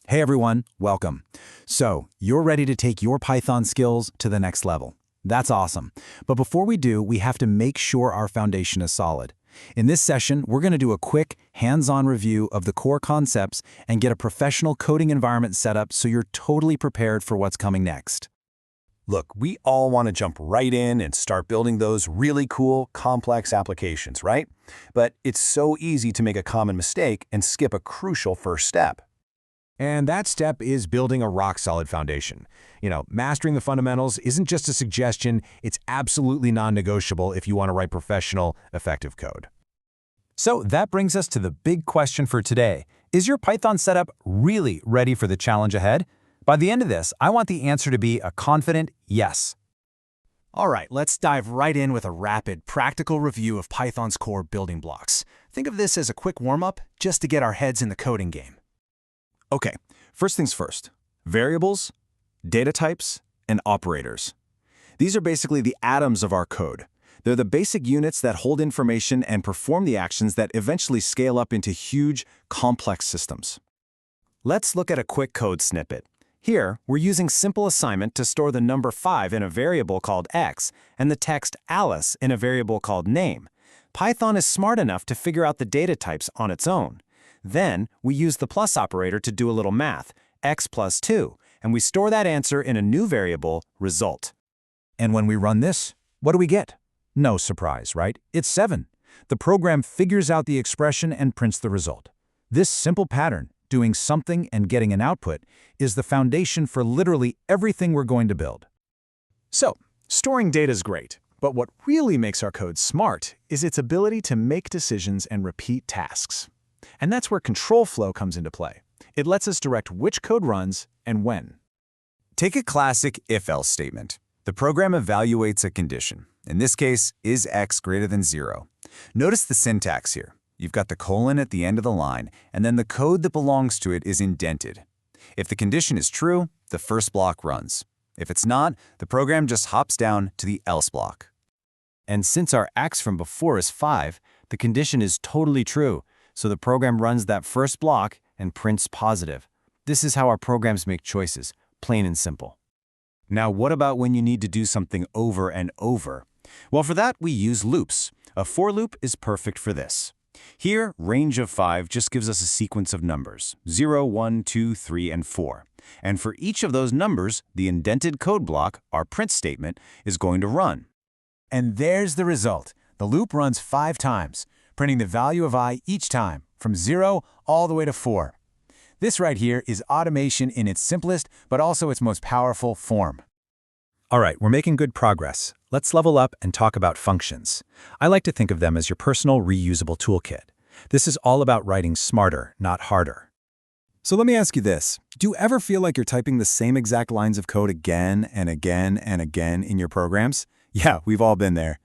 Hey everyone, welcome. So, you're ready to take your Python skills to the next level. That's awesome. But before we do, we have to make sure our foundation is solid. In this session, we're going to do a quick, hands-on review of the core concepts and get a professional coding environment set up so you're totally prepared for what's coming next. Look, we all want to jump right in and start building those really cool, complex applications, right? But it's so easy to make a common mistake and skip a crucial first step. And that step is building a rock-solid foundation. Mastering the fundamentals isn't just a suggestion, it's absolutely non-negotiable if you want to write professional, effective code. So that brings us to the big question for today. Is your Python setup really ready for the challenge ahead? By the end of this, I want the answer to be a confident yes. All right, let's dive right in with a rapid, practical review of Python's core building blocks. Think of this as a quick warm-up, just to get our heads in the coding game. Okay, first things first. Variables, data types, and operators. These are basically the atoms of our code. They're the basic units that hold information and perform the actions that eventually scale up into huge, complex systems. Let's look at a quick code snippet. Here, we're using simple assignment to store the number 5 in a variable called x and the text Alice in a variable called name. Python is smart enough to figure out the data types on its own. Then, we use the plus operator to do a little math, x plus 2, and we store that answer in a new variable, result. And when we run this, what do we get? No surprise, right? It's 7. The program figures out the expression and prints the result. This simple pattern, doing something and getting an output, is the foundation for literally everything we're going to build. So, storing data is great, but what really makes our code smart is its ability to make decisions and repeat tasks. And that's where control flow comes into play. It lets us direct which code runs and when. Take a classic if-else statement. The program evaluates a condition. In this case, is x greater than 0. Notice the syntax here. You've got the colon at the end of the line, and then the code that belongs to it is indented. If the condition is true, the first block runs. If it's not, the program just hops down to the else block. And since our x from before is 5, the condition is totally true, so the program runs that first block and prints positive. This is how our programs make choices, plain and simple. Now, what about when you need to do something over and over? Well, for that, we use loops. A for loop is perfect for this. Here, range of 5 just gives us a sequence of numbers, 0, 1, 2, 3, and 4. And for each of those numbers, the indented code block, our print statement, is going to run. And there's the result. The loop runs 5 times, printing the value of I each time, from 0 all the way to 4. This right here is automation in its simplest, but also its most powerful form. All right, we're making good progress. Let's level up and talk about functions. I like to think of them as your personal reusable toolkit. This is all about writing smarter, not harder. So let me ask you this. Do you ever feel like you're typing the same exact lines of code again and again and again in your programs? Yeah, we've all been there.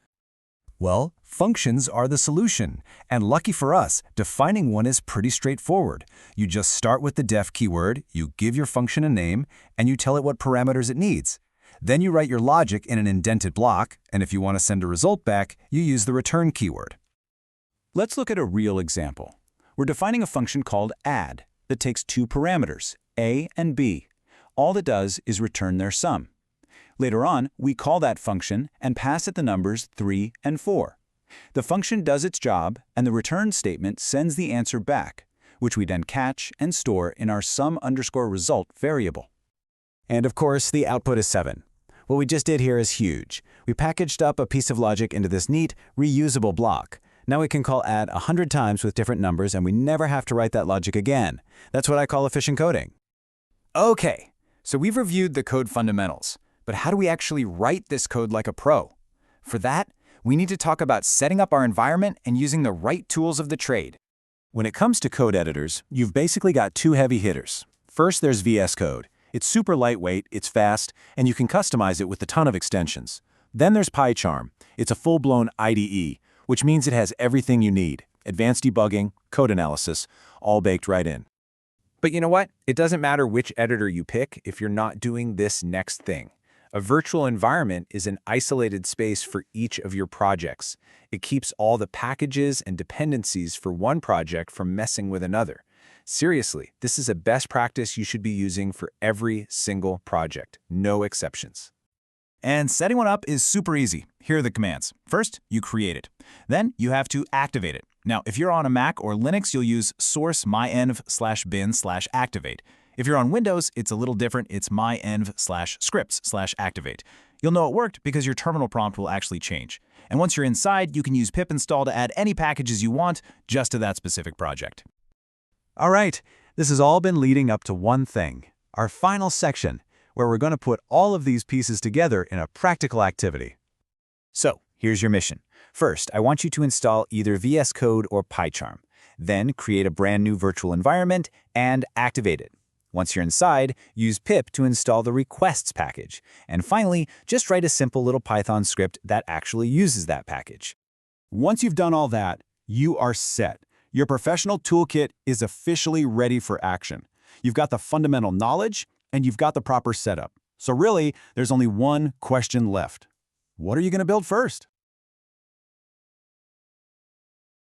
Well, functions are the solution. And lucky for us, defining one is pretty straightforward. You just start with the def keyword, you give your function a name, and you tell it what parameters it needs. Then you write your logic in an indented block, and if you want to send a result back, you use the return keyword. Let's look at a real example. We're defining a function called add that takes 2 parameters, a and b. All it does is return their sum. Later on, we call that function and pass it the numbers 3 and 4. The function does its job, and the return statement sends the answer back, which we then catch and store in our sum_result variable. And of course, the output is 7. What we just did here is huge. We packaged up a piece of logic into this neat, reusable block. Now we can call add 100 times with different numbers, and we never have to write that logic again. That's what I call efficient coding. Okay, so we've reviewed the code fundamentals. But how do we actually write this code like a pro? For that, we need to talk about setting up our environment and using the right tools of the trade. When it comes to code editors, you've basically got 2 heavy hitters. First, there's VS Code. It's super lightweight, it's fast, and you can customize it with a ton of extensions. Then there's PyCharm. It's a full-blown IDE, which means it has everything you need. Advanced debugging, code analysis, all baked right in. But you know what? It doesn't matter which editor you pick if you're not doing this next thing. A virtual environment is an isolated space for each of your projects. It keeps all the packages and dependencies for one project from messing with another. Seriously, this is a best practice you should be using for every single project, no exceptions. And setting one up is super easy. Here are the commands. First, you create it. Then you have to activate it. Now, if you're on a Mac or Linux, you'll use source mynv/bin/activate. If you're on Windows, it's a little different. It's mynv/scripts/activate. You'll know it worked because your terminal prompt will actually change. And once you're inside, you can use pip install to add any packages you want just to that specific project. All right, this has all been leading up to one thing, our final section, where we're going to put all of these pieces together in a practical activity. So, here's your mission. First, I want you to install either VS Code or PyCharm. Then, create a brand new virtual environment and activate it. Once you're inside, use pip to install the requests package. And finally, just write a simple little Python script that actually uses that package. Once you've done all that, you are set. Your professional toolkit is officially ready for action. You've got the fundamental knowledge, and you've got the proper setup. So really, there's only one question left. What are you going to build first?